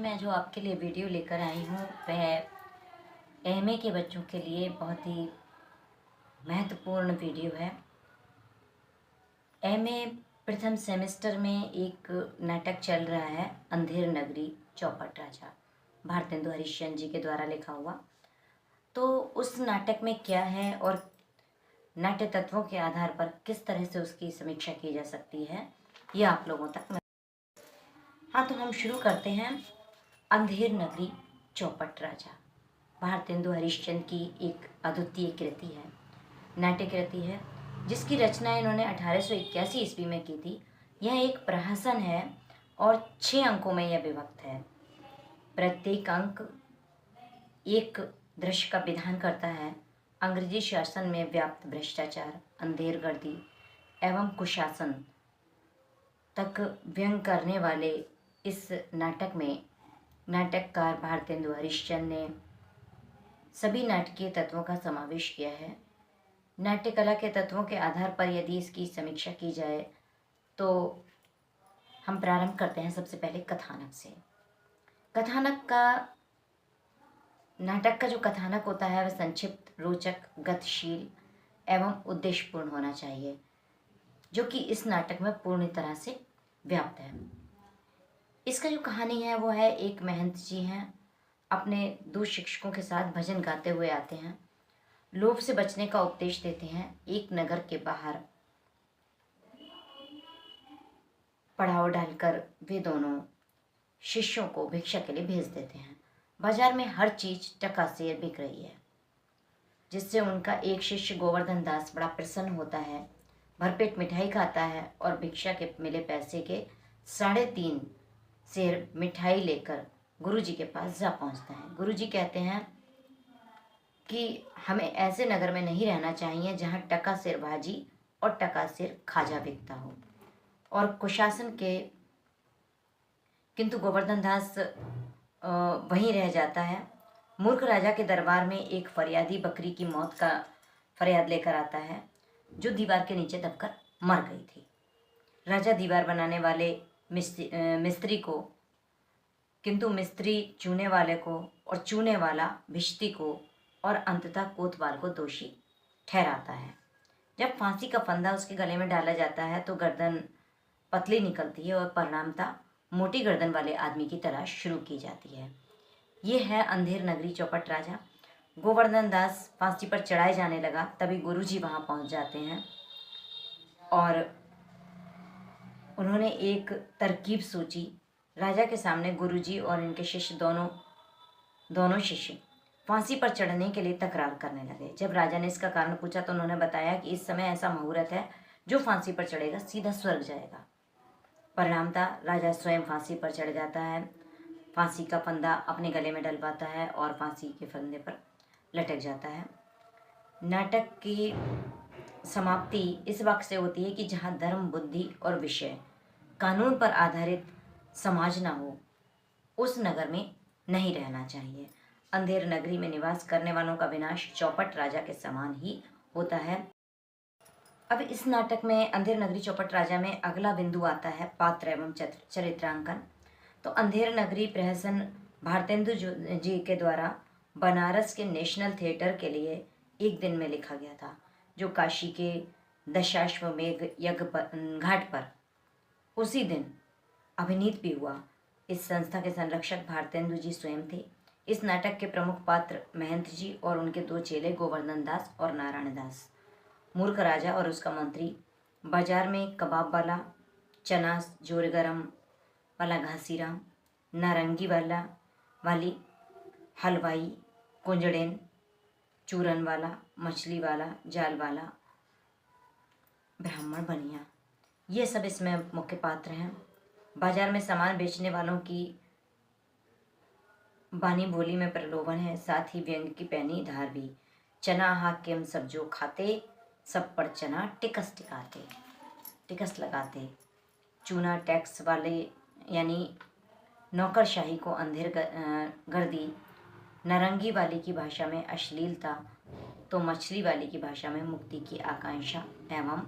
मैं जो आपके लिए वीडियो लेकर आई हूँ वह एमए के बच्चों के लिए बहुत ही महत्वपूर्ण वीडियो है। एमए प्रथम सेमेस्टर में एक नाटक चल रहा है, अंधेर नगरी चौपट राजा, भारतेंदु हरिश्चंद्र जी के द्वारा लिखा हुआ। तो उस नाटक में क्या है और नाट्य तत्वों के आधार पर किस तरह से उसकी समीक्षा की जा सकती है, ये आप लोगों तक हाँ, तो हम शुरू करते हैं। अंधेर नगरी चौपट राजा भारतेंदु हरिश्चंद्र की एक अद्वितीय कृति है, नाट्य कृति है, जिसकी रचना इन्होंने 1881 ईस्वी में की थी। यह एक प्रहसन है और 6 अंकों में यह विभक्त है। प्रत्येक अंक एक दृश्य का विधान करता है। अंग्रेजी शासन में व्याप्त भ्रष्टाचार, अंधेरगर्दी एवं कुशासन तक व्यंग करने वाले इस नाटक में नाटककार भारतेंदु हरिश्चंद्र ने सभी नाटकीय तत्वों का समावेश किया है। नाट्य कला के तत्वों के आधार पर यदि इसकी समीक्षा की जाए तो हम प्रारंभ करते हैं सबसे पहले कथानक से। नाटक का जो कथानक होता है वह संक्षिप्त, रोचक, गतिशील एवं उद्देश्यपूर्ण होना चाहिए, जो कि इस नाटक में पूर्ण तरह से व्याप्त है। इसका जो कहानी है वो है, एक महंत जी हैं, अपने 2 शिक्षकों के साथ भजन गाते हुए आते हैं, लोभ से बचने का उपदेश देते हैं। एक नगर के बाहर पड़ाव डालकर वे दोनों शिष्यों को भिक्षा के लिए भेज देते हैं। बाजार में हर चीज टकासेर बिक रही है, जिससे उनका एक शिष्य गोवर्धन दास बड़ा प्रसन्न होता है, भरपेट मिठाई खाता है और भिक्षा के मिले पैसे के 3.5 सेर मिठाई लेकर गुरुजी के पास जा पहुंचता है। गुरुजी कहते हैं कि हमें ऐसे नगर में नहीं रहना चाहिए जहां टकासेर भाजी और टकासेर खाजा बिकता हो और कुशासन के, किंतु गोवर्धन दास वहीं रह जाता है। मूर्ख राजा के दरबार में एक फरियादी बकरी की मौत का फरियाद लेकर आता है, जो दीवार के नीचे दबकर मर गई थी। राजा दीवार बनाने वाले मिस्त्री को, किंतु मिस्त्री चूने वाले को और चूने वाला भिश्ती को और अंततः कोतवाल को दोषी ठहराता है। जब फांसी का फंदा उसके गले में डाला जाता है तो गर्दन पतली निकलती है और परिणामतः मोटी गर्दन वाले आदमी की तलाश शुरू की जाती है। ये है अंधेर नगरी चौपट राजा। गोवर्धन दास फांसी पर चढ़ाए जाने लगा, तभी गुरुजी वहां पहुंच जाते हैं और उन्होंने एक तरकीब सोची। राजा के सामने गुरुजी और इनके शिष्य दोनों शिष्य फांसी पर चढ़ने के लिए तकरार करने लगे। जब राजा ने इसका कारण पूछा तो उन्होंने बताया कि इस समय ऐसा मुहूर्त है, जो फांसी पर चढ़ेगा सीधा स्वर्ग जाएगा। परिणामतः राजा स्वयं फांसी पर चढ़ जाता है, फांसी का फंदा अपने गले में डलवाता है और फांसी के फंदे पर लटक जाता है। नाटक की समाप्ति इस वाक्य से होती है कि जहाँ धर्म, बुद्धि और विषय कानून पर आधारित समाज ना हो, उस नगर में नहीं रहना चाहिए। अंधेर नगरी में निवास करने वालों का विनाश चौपट राजा के समान ही होता है। अब इस नाटक में अंधेर नगरी चौपट राजा में अगला बिंदु आता है पात्र एवं चरित्रांकन। तो अंधेर नगरी प्रहसन भारतेंदु जी के द्वारा बनारस के नेशनल थिएटर के लिए एक दिन में लिखा गया था, जो काशी के दशाश्वमेध यज्ञ घाट पर उसी दिन अभिनीत भी हुआ। इस संस्था के संरक्षक भारतेंदु जी स्वयं थे। इस नाटक के प्रमुख पात्र महंत जी और उनके 2 चेले गोवर्धन दास और नारायण दास। मूर्ख राजा और उसका मंत्री बाजार में कबाब वाला, चना जोर गरम वाला घासीराम, नारंगी वाली हलवाई, कुंजड़ेन, चूरन वाला, मछली वाला, जाल वाला, ब्राह्मण बनिया, ये सब इसमें मुख्य पात्र हैं। बाजार में सामान बेचने वालों की बानी बोली में प्रलोभन है, साथ ही व्यंग की पैनी धार भी। चना हाकिम सब जो खाते, सब पर चना टिकस लगाते। चूना टैक्स वाले यानी नौकरशाही को अंधेर गर्दी। नारंगी वाले की भाषा में अश्लीलता, तो मछली वाले की भाषा में मुक्ति की आकांक्षा एवं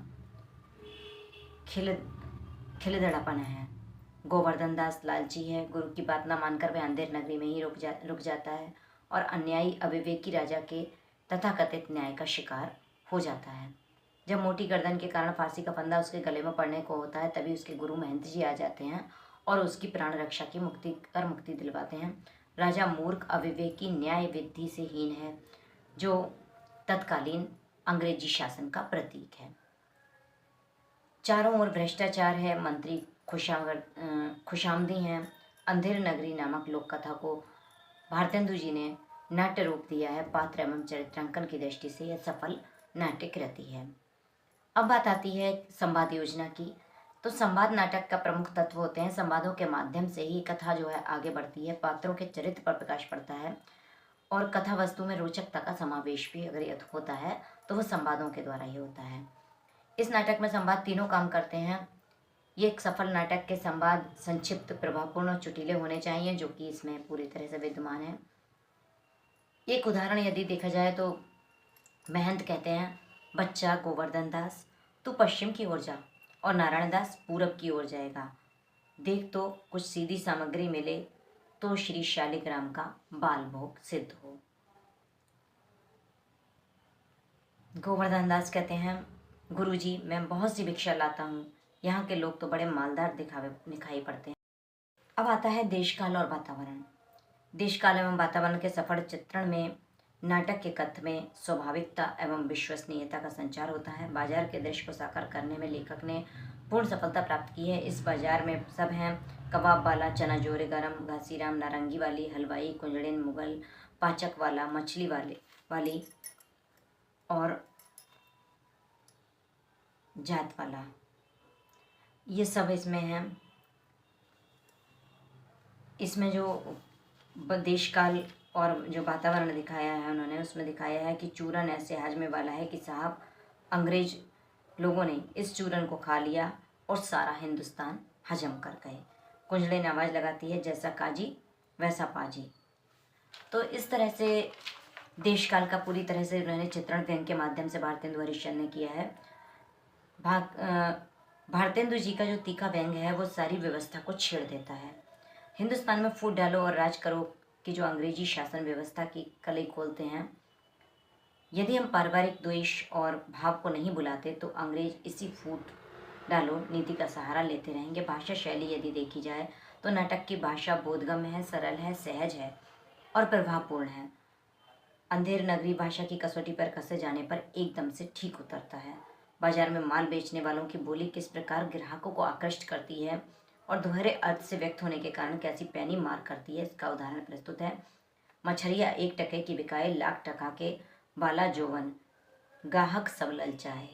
खिलदड़ापन है। गोवर्धन दास लालची है। गुरु की बात न मानकर वह अंधेर नगरी में ही रुक जाता है और अन्यायी अविवेकी राजा के तथाकथित न्याय का शिकार हो जाता है। जब मोटी गर्दन के कारण फांसी का फंदा उसके गले में पड़ने को होता है, तभी उसके गुरु महंत जी आ जाते हैं और उसकी प्राण रक्षा की मुक्ति दिलवाते हैं। राजा मूर्ख, अविवेकी, न्याय विधि से हीन है, जो तत्कालीन अंग्रेजी शासन का प्रतीक है। चारों ओर भ्रष्टाचार है, मंत्री खुशामदी हैं। अंधेर नगरी नामक लोक कथा को भारतेंदु जी ने नाट्य रूप दिया है। पात्र एवं चरित्रांकन की दृष्टि से यह सफल नाट्य कृति है। अब बात आती है संवाद योजना की। तो संवाद नाटक का प्रमुख तत्व होते हैं। संवादों के माध्यम से ही कथा जो है आगे बढ़ती है, पात्रों के चरित्र पर प्रकाश पड़ता है और कथा वस्तु में रोचकता का समावेश भी अगर यह होता है तो वह संवादों के द्वारा ही होता है। इस नाटक में संवाद तीनों काम करते हैं। ये एक सफल नाटक के संवाद संक्षिप्त, प्रभावपूर्ण और चुटीले होने चाहिए, जो कि इसमें पूरी तरह से विद्यमान है। एक उदाहरण यदि देखा जाए तो महंत कहते हैं, बच्चा गोवर्धन दास तू पश्चिम की ओर जा और नारायण दास पूरब की ओर जाएगा। देख तो कुछ सीधी सामग्री मिले तो श्री शालिग्राम का बाल भोग सिद्ध हो। गोवर्धन दास कहते हैं, गुरुजी मैं बहुत सी भिक्षा लाता हूँ, यहाँ के लोग तो बड़े मालदार दिखाई पड़ते हैं। अब आता है देशकाल और वातावरण। देशकाल एवं वातावरण के सफल चित्रण में नाटक के कथ्य में स्वाभाविकता एवं विश्वसनीयता का संचार होता है। बाजार के दृश्य को साकार करने में लेखक ने पूर्ण सफलता प्राप्त की है। इस बाजार में सब हैं, कबाब वाला, चना जोरे गरम, घासीराम, नारंगी वाली, हलवाई, कुंजड़िन, मुगल, पाचक वाला, मछली वाली और जात वाला, ये सब इसमें है। इसमें जो देशकाल और जो वातावरण दिखाया है उन्होंने, उसमें दिखाया है कि चूरन ऐसे हाजमे वाला है कि साहब अंग्रेज लोगों ने इस चूरन को खा लिया और सारा हिंदुस्तान हजम कर गए। कुंजड़े ने आवाज़ लगाती है, जैसा काजी वैसा पाजी। तो इस तरह से देशकाल का पूरी तरह से उन्होंने चित्रण व्यंग के माध्यम से भारतेंदु हरिश्चंद्र ने किया है। भारतेंदु जी का जो तीखा व्यंग है वो सारी व्यवस्था को छेड़ देता है। हिंदुस्तान में फूट डालो और राज करो की जो अंग्रेजी शासन व्यवस्था की कलई खोलते हैं। यदि हम पारिवारिक द्वेष और भाव को नहीं बुलाते तो अंग्रेज इसी फूट डालो नीति का सहारा लेते रहेंगे। भाषा शैली यदि देखी जाए तो नाटक की भाषा बोधगम्य है, सरल है, सहज है और प्रभावपूर्ण है। अंधेर नगरी भाषा की कसौटी पर कसे जाने पर एकदम से ठीक उतरता है। बाजार में माल बेचने वालों की बोली किस प्रकार ग्राहकों को आकृष्ट करती है और दोहरे अर्थ से व्यक्त होने के कारण कैसी पैनी मार करती है, इसका उदाहरण प्रस्तुत है। मछरिया 1 टके की बिकाए, लाख टका के बाला जोवन, गाहक सब ललचाए।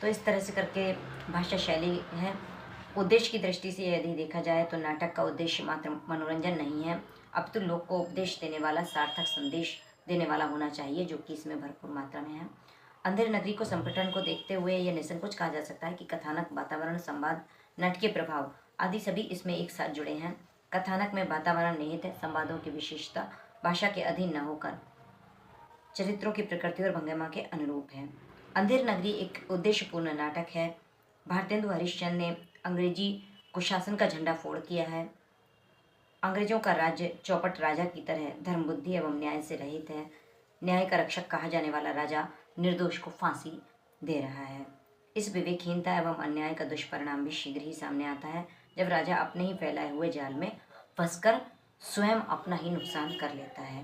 तो इस तरह से करके भाषा शैली है। उद्देश्य की दृष्टि से यदि देखा जाए तो नाटक का उद्देश्य मात्र मनोरंजन नहीं है, अब तो लोग को उपदेश देने वाला, सार्थक संदेश देने वाला होना चाहिए, जो कि इसमें भरपूर मात्रा में है। अंधेर नगरी को संपटन को देखते हुए यह निसंकोच कहा जा सकता है कि कथानक, वातावरण, संवाद, नाटकीय प्रभाव आदि सभी इसमें एक साथ जुड़े हैं। कथानक में वातावरण निहित है, संवादों की विशेषता भाषा के अधीन न होकर चरित्रों की प्रकृति और भंगिमा के अनुरूप है। अंधेर नगरी एक उद्देश्यपूर्ण नाटक है। भारतेंदु हरिश्चंद्र ने अंग्रेजी कुशासन का झंडा फोड़ किया है। अंग्रेजों का राज्य चौपट राजा की तरह धर्म, बुद्धि एवं न्याय से रहित है। न्याय का रक्षक कहा जाने वाला राजा निर्दोष को फांसी दे रहा है। इस विवेकहीनता एवं अन्याय का दुष्परिणाम भी शीघ्र ही सामने आता है, जब राजा अपने ही फैलाए हुए जाल में फंसकर स्वयं अपना ही नुकसान कर लेता है।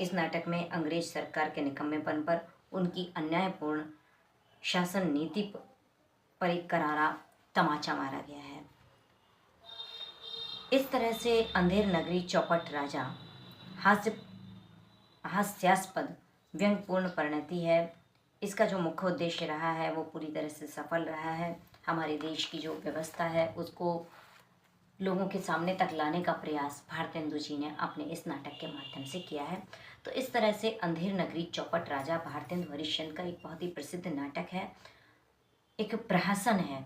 इस नाटक में अंग्रेज सरकार के निकम्मेपन पर उनकी अन्यायपूर्ण शासन नीति पर एक करारा तमाचा मारा गया है। इस तरह से अंधेर नगरी चौपट राजा हास्यास्पद व्यंग्यपूर्ण परिणति है। इसका जो मुख्य उद्देश्य रहा है वो पूरी तरह से सफल रहा है। हमारे देश की जो व्यवस्था है उसको लोगों के सामने तक लाने का प्रयास भारतेंदु जी ने अपने इस नाटक के माध्यम से किया है। तो इस तरह से अंधेर नगरी चौपट राजा भारतेंदु हरिश्चंद्र का एक बहुत ही प्रसिद्ध नाटक है, एक प्रहसन है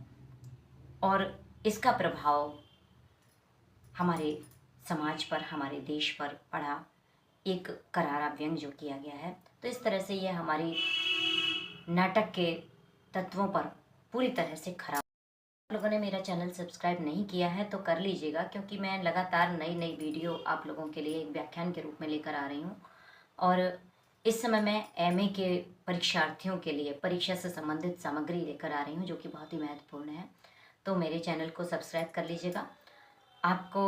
और इसका प्रभाव हमारे समाज पर, हमारे देश पर पड़ा, एक करारा व्यंग जो किया गया है। तो इस तरह से यह हमारी नाटक के तत्वों पर पूरी तरह से खरा लोगों ने मेरा चैनल सब्सक्राइब नहीं किया है तो कर लीजिएगा, क्योंकि मैं लगातार नई नई वीडियो आप लोगों के लिए एक व्याख्यान के रूप में लेकर आ रही हूँ। और इस समय मैं एमए के परीक्षार्थियों के लिए परीक्षा से संबंधित सामग्री लेकर आ रही हूँ, जो कि बहुत ही महत्वपूर्ण है। तो मेरे चैनल को सब्सक्राइब कर लीजिएगा। आपको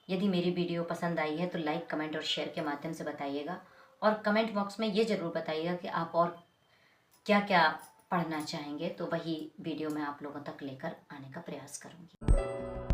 यदि मेरी वीडियो पसंद आई है तो लाइक, कमेंट और शेयर के माध्यम से बताइएगा। और कमेंट बॉक्स में ये ज़रूर बताइएगा कि आप और क्या क्या पढ़ना चाहेंगे, तो वही वीडियो मैं आप लोगों तक लेकर आने का प्रयास करूँगी।